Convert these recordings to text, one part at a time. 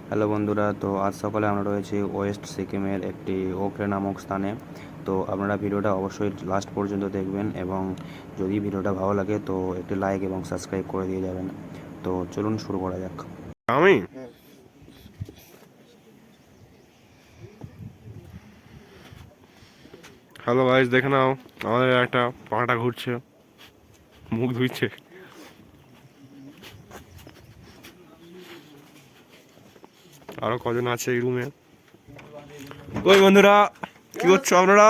Hello বন্ধুরা, তো আজ সকালে আমরা রয়েছি ওয়েস্ট সিকিমের একটি ওখরে নামক স্থানে। তো আপনারা ভিডিওটা অবশ্যই লাস্ট পর্যন্ত দেখবেন এবং যদি ভিডিওটা ভালো লাগে তো একটি লাইক এবং সাবস্ক্রাইব করে দিয়ে যাবেন। তো চলুন শুরু করা যাক। আমি হ্যালো গাইস, দেখে নাও আমাদের একটা পাঁটা ঘুরছে, মুখ ধুইছে। আরো কজন আছে এই রুমে। ওই বন্ধুরা, কি করছো আপনারা?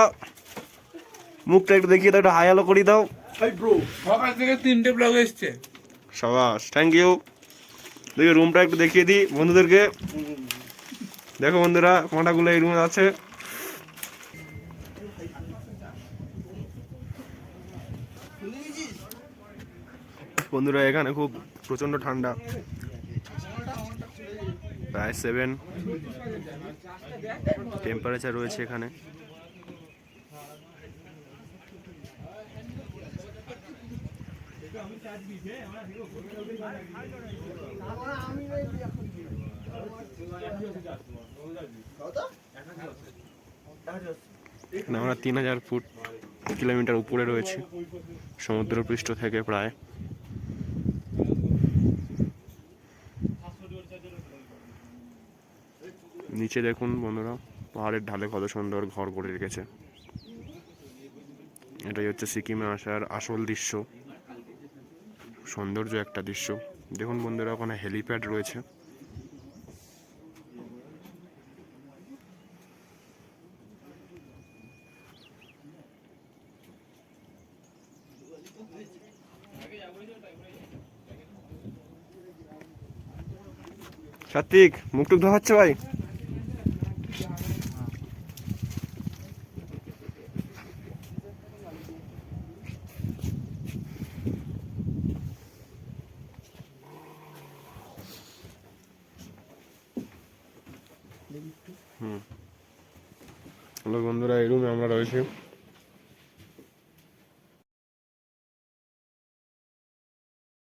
মুখটা একটু দেখিয়ে দাও, একটু হাই হ্যালো করি দাও। ভাই ব্রো, সকাল থেকে 3টে ব্লগ এসছে। সাবাস, থ্যাংক ইউ। দেখি রুমটা একটু দেখিয়ে দিই বন্ধুদেরকে। দেখো বন্ধুরা, পাঁটাগুলো এই রুমে আছে। বন্ধুরা, এখানে খুব প্রচন্ড ঠান্ডা, প্রায় 7 টেম্পারেচার রয়েছে এখানে। আমরা 3000 ফুট কিলোমিটার উপরে রয়েছে সমুদ্রপৃষ্ঠ থেকে প্রায়। নিচে দেখুন বন্ধুরা, পাহাড়ের ঢালে কত সুন্দর ঘর করে রেখেছে। এটাই হচ্ছে সিকিমে আসার আসল দৃশ্য, সৌন্দর্য একটা দৃশ্য। দেখুন বন্ধুরা, ওখানে হেলিপ্যাড রয়েছে। সাত্বিক, মুখটুক ধোয়া হচ্ছে ভাই। হ্যালো বন্ধুরা, এই রুমে আমরা রয়েছি।